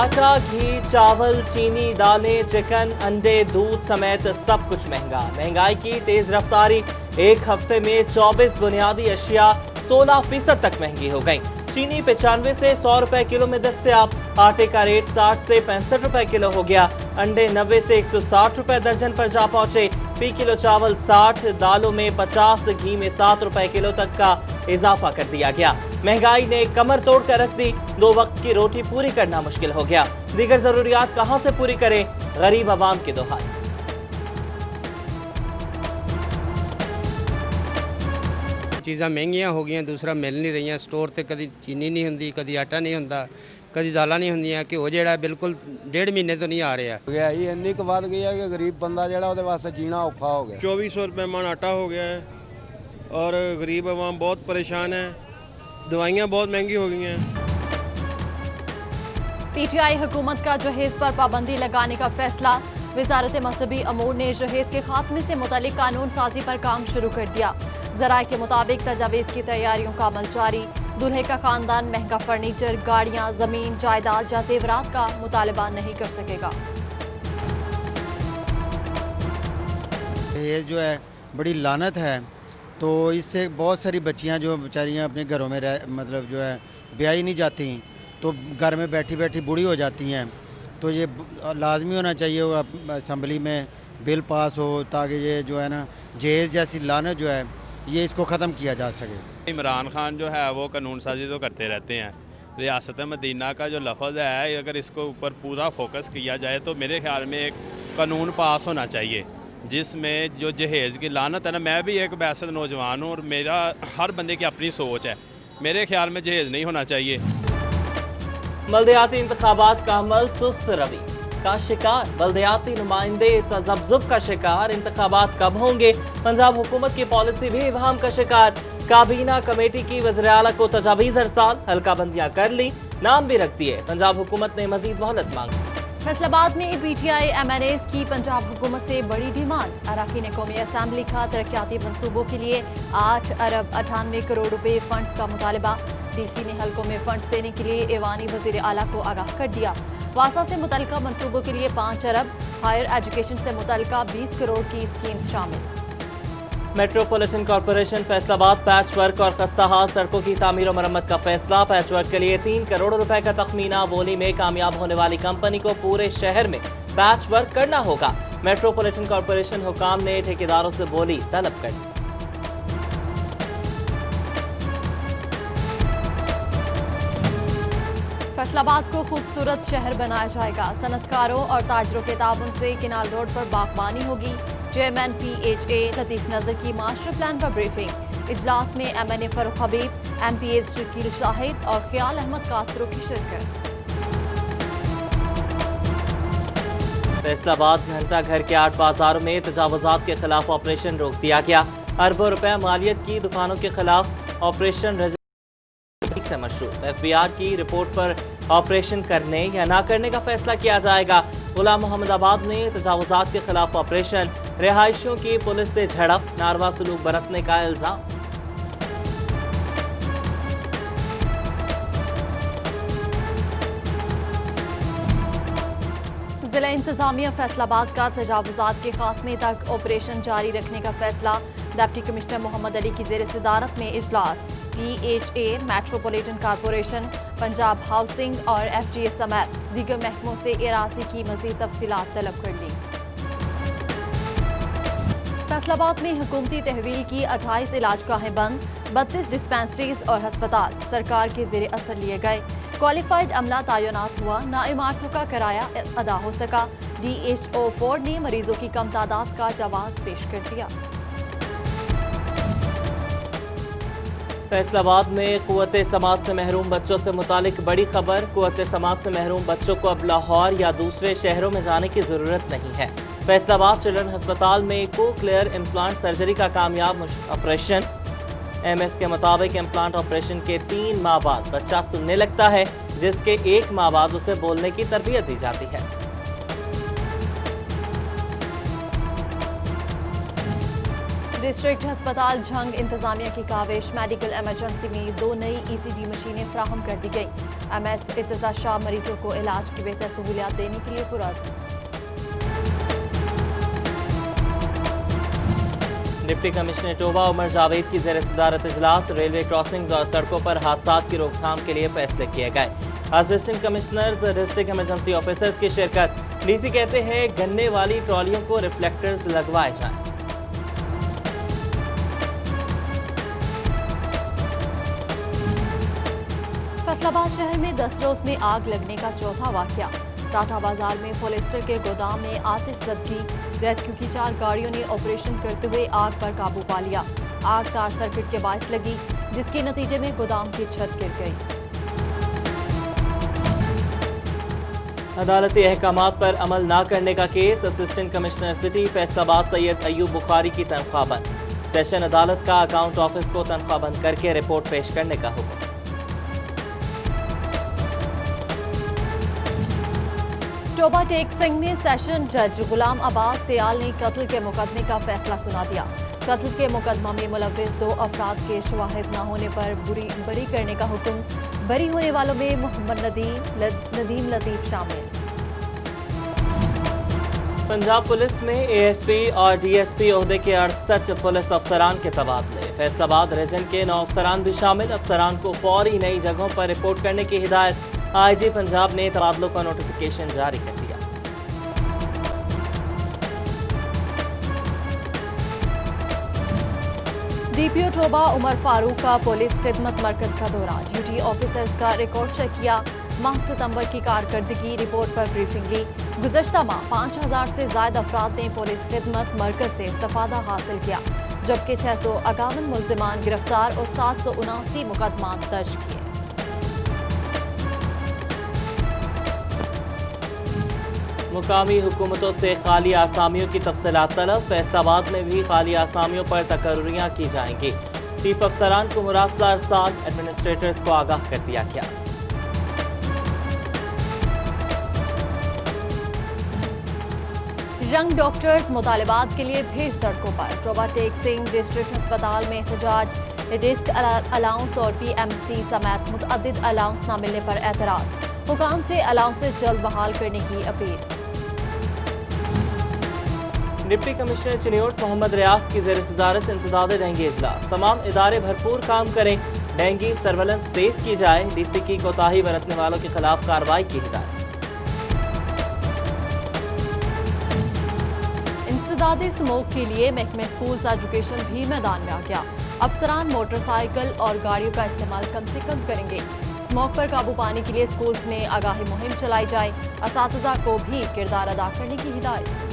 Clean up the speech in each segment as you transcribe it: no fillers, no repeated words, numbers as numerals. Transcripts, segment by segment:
आटा, घी, चावल, चीनी, दालें, चिकन, अंडे, दूध समेत सब कुछ महंगा। महंगाई की तेज रफ्तारी, एक हफ्ते में 24 बुनियादी अशिया 16% तक महंगी हो गई। चीनी 95 से 100 रुपए किलो में दस्तयाब, आटे का रेट 60 से 65 रुपए किलो हो गया। अंडे 90 से 160 रुपए दर्जन पर जा पहुंचे। फी किलो चावल 60, दालों में 50, घी में 7 रुपए किलो तक का इजाफा कर दिया गया। महंगाई ने कमर तोड़ कर रख दी, 2 वक्त की रोटी पूरी करना मुश्किल हो गया। दीगर जरूरियात कहां से पूरी करें, गरीब आवाम की दुहाई। चीज़ां महंगियां हो गई, दूसरा मिल नहीं रही। स्टोर से कभी चीनी नहीं होंगी, कभी आटा नहीं होंदा, कभी दालां नहीं होंदियां। घिओ जिहड़ा बिल्कुल 1.5 महीने तो नहीं आ रहा। महंगाई ਇੰਨੀ ਕੁ ਵੱਧ ਗਈ ਹੈ ਕਿ ਗਰੀਬ ਬੰਦਾ ਜਿਹੜਾ ਉਹਦੇ ਵਾਸਤੇ ਜੀਣਾ ਔਖਾ ਹੋ ਗਿਆ। 2400 रुपये मन आटा हो गया है और गरीब आवाम बहुत परेशान है। दवाइयाँ बहुत महंगी हो गई हैं। पीटीआई हुकूमत का जहेज पर पाबंदी लगाने का फैसला। वजारत मजहबी अमूर ने जहेज के खात्मे से मुतालिक कानून साजी पर काम शुरू कर दिया। जराये के मुताबिक तजावीज़ की तैयारियों का अमल जारी। दूल्हे का खानदान महंगा फर्नीचर, गाड़ियां, जमीन, जायदाद या जेवरात का मुतालबा नहीं कर सकेगा। ये जो है बड़ी लानत है, तो इससे बहुत सारी बच्चियां जो बेचारियां अपने घरों में मतलब जो है ब्याही नहीं जाती, तो घर में बैठी बैठी बूढ़ी हो जाती हैं। तो ये लाजमी होना चाहिए असम्बली में बिल पास हो, ताकि ये जो है ना जहेज जैसी लानत जो है ये इसको ख़त्म किया जा सके। इमरान खान जो है वो कानून साजी तो करते रहते हैं। रियासत मदीना का जो लफ्ज़ है, अगर इसको ऊपर पूरा फोकस किया जाए तो मेरे ख्याल में एक कानून पास होना चाहिए जिसमें जो जहेज़ की लानत है ना, मैं भी एक बैसद नौजवान हूँ और मेरा हर बंदे की अपनी सोच है। मेरे ख्याल में जहेज़ नहीं होना चाहिए। बल्दियाती इंतखाबात का अमल सुस्त रवि का शिकार, बल्दियाती नुमाइंदे तजब्जुब का शिकार। इंतखाबात कब होंगे, पंजाब हुकूमत की पॉलिसी भी इबहम का शिकार। काबीना कमेटी की वज़ीर आला को तजावीज़ हरसाल, हल्का बंदियां कर ली, नाम भी रख दिए। पंजाब हुकूमत ने मजीद मोहलत मांगी। फैसलाबाद में पीटीआई एमएनएस की पंजाब हुकूमत से बड़ी डिमांड। अरकान कौमी असम्बली का तरक्याती मनसूबों के लिए 8 अरब 98 करोड़ रुपए फंड्स का मुतालबा। डीसी ने हल्कों में फंड्स देने के लिए ऐवानी वज़ीर आला को आगाह कर दिया। वासा से मुतल्लिका मनसूबों के लिए 5 अरब, हायर एजुकेशन से मुतल्लिका 20 करोड़ की स्कीम शामिल। Metropolitan corporation Faisalabad patch work और खस्ताहाल सड़कों की तामीर और मरम्मत का फैसला। पैच वर्क के लिए 3 करोड़ रुपए का तखमीना। बोली में कामयाब होने वाली कंपनी को पूरे शहर में पैच वर्क करना होगा। मेट्रोपॉलिटन कॉरपोरेशन हुकाम ने ठेकेदारों से बोली तलब कर दी। फैसलाबाद को खूबसूरत शहर बनाया जाएगा। सनतकारों और ताजरों के ताउन से किनाल रोड पर बागबानी होगी। चेयरमैन पीएचए लतीफ नजर की मास्टर प्लान पर ब्रीफिंग। इजलास में एमएनए फरूख हबीब, एमपीएस शकील शाहिद और ख्याल अहमद कासरो की शिरकत। फैसलाबाद घंटा घर के 8 बाजारों में तजावुजात के खिलाफ ऑपरेशन रोक दिया गया। अरबों रुपए मालियत की दुकानों के खिलाफ ऑपरेशन से मशरूत। एफबीआर की रिपोर्ट पर ऑपरेशन करने या ना करने का फैसला किया जाएगा। गुलाम मोहम्मदाबाद में तजावुजात के खिलाफ ऑपरेशन, रिहायशियों की पुलिस से झड़प, नारवा सलूक बरतने का इल्जाम। जिला इंतजामिया फैसलाबाद का तजावुजात के खात्मे तक ऑपरेशन जारी रखने का फैसला। डिप्टी कमिश्नर मोहम्मद अली की जेर सदारत में इजलास। PHA, metropolitan corporation, Punjab housing और एफजीएस समेत दीगर महकमों से इरासी की मजीद तफसीलात तलब कर ली। फैसलाबाद में हुकूमती तहवील की 28 इलाजगाहें बंद, 32 डिस्पेंसरीज और हस्पताल सरकार के जेर असर लिए गए। क्वालिफाइड अमला तैनात हुआ, ना इमारतों का किराया अदा हो सका। DHO 4 ने मरीजों की कम तादाद का जवाब पेश कर दिया। फैसलाबाद में कुव्वते समात से महरूम बच्चों से मुतालिक बड़ी खबर। कुव्वते समात से महरूम बच्चों को अब लाहौर या दूसरे शहरों में जाने की जरूरत नहीं है। फैसलाबाद चिल्ड्रन अस्पताल में कोक्लियर इम्प्लांट सर्जरी का कामयाब ऑपरेशन। एमएस के मुताबिक इम्प्लांट ऑपरेशन के 3 माह बाद बच्चा सुनने लगता है, जिसके 1 माह बाद उसे बोलने की तरबियत दी जाती है। डिस्ट्रिक्ट अस्पताल झंग इंतजामिया की काविश, मेडिकल इमरजेंसी में 2 नई ECG मशीनें फ्राहम कर दी गई। MS इत्तेज़ा शाह मरीजों को इलाज की बेहतर सहूलियात देने के लिए पुरज़्म। डिप्टी कमिश्नर टोबा उमर जावेद की ज़ेर सदारत इजलास, रेलवे क्रॉसिंग्स और सड़कों पर हादसात की रोकथाम के लिए फैसले किए गए। Assistant commissioners, district emergency officers की शिरकत। डीसी कहते हैं गन्ने वाली ट्रॉलियों को रिफ्लेक्टर्स लगवाए जाएं। फैसलाबाद शहर में 10 रोज में आग लगने का चौथा वाकया। टाटा बाजार में पॉलिएस्टर के गोदाम में आतिश ज़दगी, रेस्क्यू की 4 गाड़ियों ने ऑपरेशन करते हुए आग पर काबू पा लिया। आग तार सर्किट के बायस लगी, जिसके नतीजे में गोदाम की छत गिर गई। अदालती अहकामात पर अमल न करने का case, assistant commissioner city Faisalabad Syed Ayub Bukhari की तनख्वाह बंद। सेशन अदालत का अकाउंट ऑफिस को तनख्वाह बंद करके रिपोर्ट पेश करने का हुक्म। टोबा टेक सिंह में सेशन जज गुलाम अब्बास सियाल ने कत्ल के मुकदमे का फैसला सुना दिया। कत्ल के मुकदमा में मुलव्विस 2 अफराद के शवाहिद न होने पर बरी करने का हुक्म। बरी होने वालों में मोहम्मद नदीम लतीफ शामिल। पंजाब पुलिस में ASP और DSP ओहदे के 68 पुलिस अफसरान के तबादले। फैसलाबाद रीजन के 9 अफसरान भी शामिल। अफसरान को फौरी नई जगहों पर रिपोर्ट करने की हिदायत। IG पंजाब ने तबादलों का नोटिफिकेशन जारी कर दिया। DPO टोबा उमर फारूक का पुलिस खिदमत मरकज का दौरा, ड्यूटी ऑफिसर्स का रिकॉर्ड चेक किया। माह सितंबर की कारकर्दगी रिपोर्ट पर ब्रीफिंग ली। गुज़श्ता माह 5000 से ज्यादा अफराद ने पुलिस खिदमत मरकज से इस्तिफादा हासिल किया, जबकि 651 मुल्जिमान गिरफ्तार और 779 मुकदमा दर्ज किए। मुकामी हुकूमतों से खाली आसामियों की तफसीलात तलब। फैसलाबाद में भी खाली आसामियों पर तकर्रियां की जाएंगी। चीफ अफसरान को मुरासला अरसाल, एडमिनिस्ट्रेटर्स को आगाह कर दिया गया। यंग डॉक्टर्स मुतालिबात के लिए भीड़ सड़कों पर। टोबा टेक सिंह डिस्ट्रिक्ट अस्पताल में एहतजाज, डिस्क अलाउंस और PMC समेत मुतअद्दिद अलाउंस न मिलने पर एतराज। हुकाम से अलाउंसेस जल्द बहाल करने की अपील। डिप्टी कमिश्नर चिन्योट मोहम्मद रियाज की ज़ेर सदारत इंसदाद डेंगू इजलास। तमाम इदारे भरपूर काम करें, डेंगू सर्वेलेंस तेज की जाए। DC की कोताही बरतने वालों के खिलाफ कार्रवाई की हिदायत। इंसदाद स्मोक के लिए महकमे स्कूल्स एजुकेशन भी मैदान में आ गया। अफसरान मोटरसाइकिल और गाड़ियों का इस्तेमाल कम से कम करेंगे। स्मोक पर काबू पाने के लिए स्कूल्स में आगाही मुहिम चलाई जाए। असातिज़ा को भी किरदार अदा करने की हिदायत।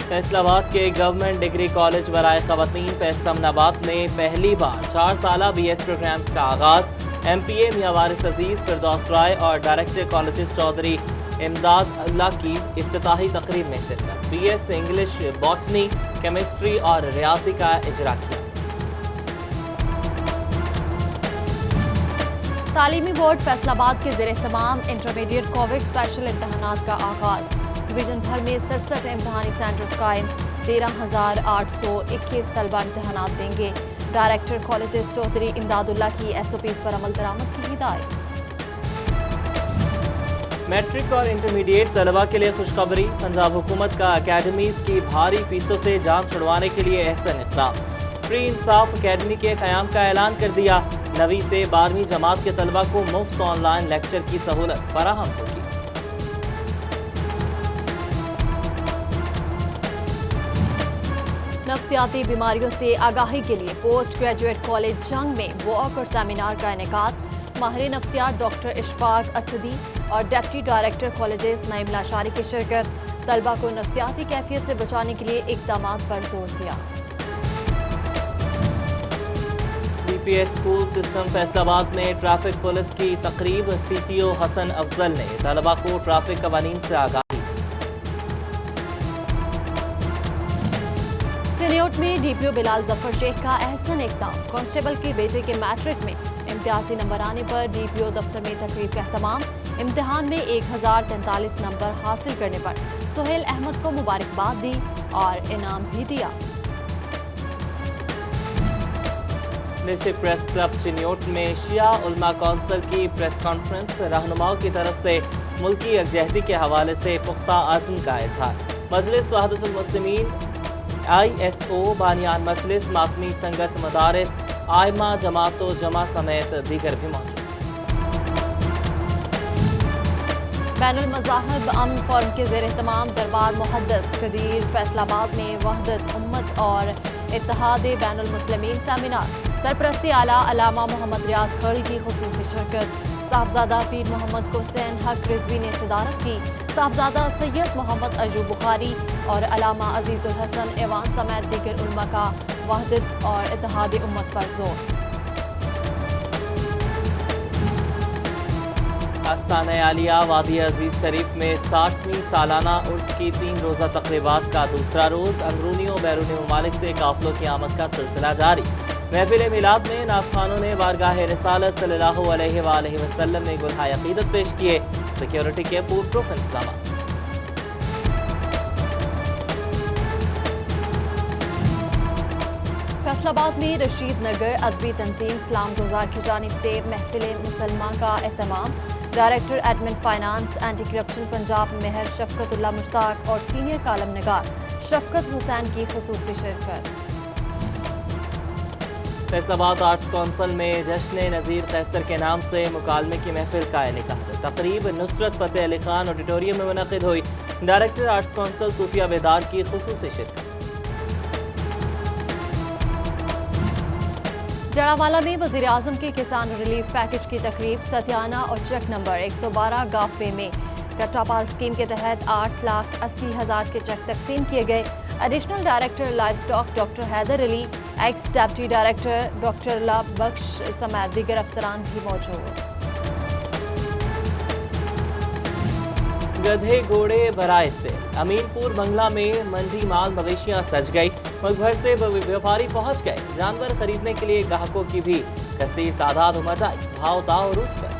फैसलाबाद के गवर्नमेंट डिग्री कॉलेज बराए खवातीन फैसलाबाद में पहली बार 4 साला BS प्रोग्राम्स का आगाज। MPA मियां वारिस अजीज, फिरदौस राय और डायरेक्टर कॉलेजेस चौधरी इमदाद अल्लाह की इफ्तिताही तकरीब में शिरकत। BS इंग्लिश, बॉटनी, केमिस्ट्री और रियाजी का इजरा किया। तालीमी बोर्ड फैसलाबाद के ज़ेरे तमाम इंटरमीडिएट कोविड स्पेशल इम्तहानात का आगाज। डिवीजन भर में 67 इम्तहानी सेंटर्स कायम। 13,821 तलबा इम्तहानात देंगे। डायरेक्टर कॉलेजेस चौधरी इमदादुल्लाह की SOPs पर अमल दरामद की हिदायत। मैट्रिक और इंटरमीडिएट तलबा के लिए खुशखबरी। पंजाब हुकूमत का अकेडमीज की भारी फीसों से जान छुड़वाने के लिए अहसन इक़दाम। फ्री इंसाफ अकेडमी के क़याम का ऐलान कर दिया। 9वीं से 12वीं जमात के तलबा को मुफ्त ऑनलाइन लेक्चर की सहूलत फराहम होगी। नफ्सियाती बीमारियों से आगाही के लिए पोस्ट ग्रेजुएट कॉलेज जंग में वॉक और सेमिनार का इनेकाद। माहिर नफ्सियात डॉक्टर इशफाक असदी और deputy director colleges Naeem Lashari की शिरकत। तलबा को नफ्सियाती कैफियत से बचाने के लिए इक़दामात पर जोर दिया। DPS स्कूल सिस्टम फैसलाबाद में ट्रैफिक पुलिस की तकरीब। CTO हसन अफजल ने तलबा को ट्रैफिक कवानीन से आगाही। चिन्योट में DPO बिलाल जफर शेख का अहसन इक़दाम। कांस्टेबल के बेटे के मैट्रिक में इम्तियाजी नंबर आने पर DPO दफ्तर में तकरीब का एहतमाम। इम्तिहान में 1043 नंबर हासिल करने पर सुहेल अहमद को मुबारकबाद दी और इनाम भी दिया। डिस्ट्रिक्ट प्रेस क्लब चिन्योट में शिया उलमा कौंसिल की प्रेस कॉन्फ्रेंस, रहनुमाओं की तरफ से मुल्की यकजहती के हवाले से पुख्ता आज़म का इज़हार। मजलिस वहदतुल मुस्लिमीन, ISO, बानियान मजलिस, माकमी संगत, मदारिस, आइमा, जमातो जमा समेत दीगर भी मौजूद। बैनुल मज़ाहिब अमन फोरम के ज़ेर एहतमाम दरबार मुहद्दस कदीर फैसलाबाद में वहदत उम्मत और इत्तेहाद बैनुल मुस्लिमीन सेमिनार। सरपरस्ती आला अलामा मोहम्मद रियाज खल की खुसूसी शिरकत। साहबजादा पीर मोहम्मद हुसैन हक रिजवी ने सदारत की। साहबजादा सैयद मोहम्मद अयूब बुखारी और अलामा अजीजुल हसन ऐवान समेत दीगर उलमा का वहदत और इत्तेहाद उम्मत पर जोर। आस्ताना आलिया वादी अजीज शरीफ में 60वीं सालाना उर्स की 3 रोज़ा तकरीबात का दूसरा रोज। अंदरूनी और बैरूनी ममालिक से काफिलों की आमद का सिलसिला जारी। महफिल मिलाद में नाज़खानों ने बारगाह रिसालत सल्लल्लाहु अलैहि वसल्लम में गुलहाय अक़ीदत पेश किए। सिक्योरिटी के फूल-प्रूफ इंतजाम। फैसलाबाद में रशीद नगर अदबी तंजीम इस्लाम गुजार की जानिब से महफिल मुसलमा का एहतमाम। Director admin finance anti corruption Punjab Mehr Shafqatullah Mushtaq और सीनियर कालम निगार शफकत हुसैन की खुसूसी शिरकत। फैसलाबाद आर्ट्स कौंसिल में जश्न नज़ीर कैसर के नाम से मुकालमे की महफिल का इनेकाद। तकरीब नुसरत फतेह अली खान ऑडिटोरियम में मुनक़िद हुई। डायरेक्टर आर्ट्स कौंसिल सूफिया बेदार की खुसूसी शिरकत। जड़ावाला में वज़ीर आज़म के किसान रिलीफ पैकेज की तकरीब। सतियाना और चेक नंबर 112 गाफे में कट्टापाल स्कीम के तहत 8,80,000 के चेक तकसीम किए गए। Additional director livestock doctor Haider Ali, ex deputy director doctor Labh Bakhsh समेत दीगर अफसरान भी मौजूद। गधे घोड़े बराए से अमीनपुर बंगला में मंडी माल मवेशियां सज गई। मुल्क भर से व्यापारी पहुंच गए। जानवर खरीदने के लिए ग्राहकों की भी कसीर तादाद उमड़ आई। भाव दाव रूट पर।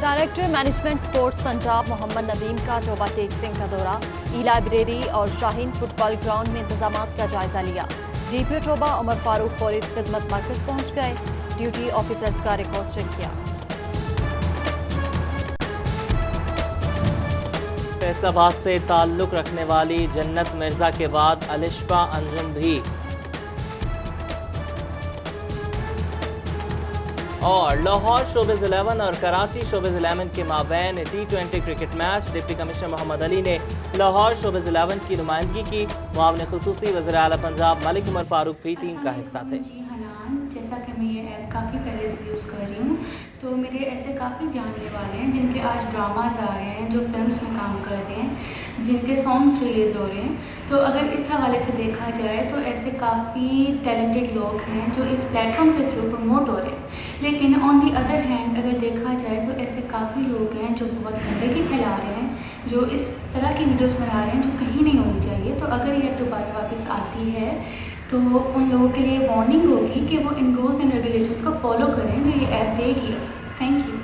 Director management sports Punjab Muhammad Nadeem का टोबा टेक सिंह का दौरा। ई लाइब्रेरी और शाहीन फुटबॉल ग्राउंड में इंतजामात का जायजा लिया। डीपीओ टोबा उमर फारूक पुलिस खिदमत मरकज पहुंच गए। ड्यूटी ऑफिसर्स का रिकॉर्ड चेक किया। फैसलाबाद से ताल्लुक रखने वाली जन्नत मिर्जा के बाद अलिशफा अंजुम भी। और लाहौर शोबिज 11 और कराची शोबिज 11 के माबैन T20 cricket match. Deputy commissioner Muhammad Ali ने लाहौर शोबिज 11 की नुमाइंदगी की। मुआविन खुसूसी वज़ीर आला पंजाब मलिक उमर फारूक भी टीम का हिस्सा थे। जैसा कि मैं ये ऐप काफ़ी पहले से यूज़ कर रही हूँ, तो मेरे ऐसे काफ़ी जानने वाले हैं जिनके आज ड्रामाज आ रहे हैं, जो फिल्म्स में काम कर रहे हैं, जिनके सॉन्ग्स रिलीज़ हो रहे हैं। तो अगर इस हवाले से देखा जाए तो ऐसे काफ़ी टैलेंटेड लोग हैं जो इस प्लेटफॉर्म के थ्रू प्रमोट हो रहे हैं। लेकिन ऑन दी अदर हैंड अगर देखा जाए तो ऐसे काफ़ी लोग हैं जो बहुत गंदगी फैला रहे हैं, जो इस तरह की वीडियोस बना रहे हैं जो कहीं नहीं होनी चाहिए। तो अगर ये दोबारा वापस आती है तो उन लोगों के लिए वार्निंग होगी कि वो इन रूल्स एंड रेगुलेशंस को फॉलो करें जो ये ऐप देगी। Thank you.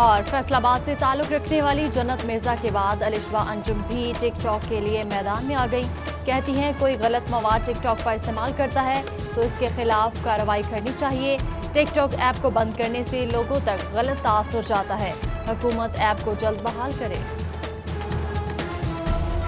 और फैसलाबाद से ताल्लुक रखने वाली जन्नत मिर्जा के बाद अलिशफा अंजुम भी टिकटॉक के लिए मैदान में आ गई। कहती हैं कोई गलत मवाद टिकटॉक पर इस्तेमाल करता है तो इसके खिलाफ कार्रवाई करनी चाहिए। टिकटॉक ऐप को बंद करने से लोगों तक गलत तासुर जाता है। हुकूमत ऐप को जल्द बहाल करे।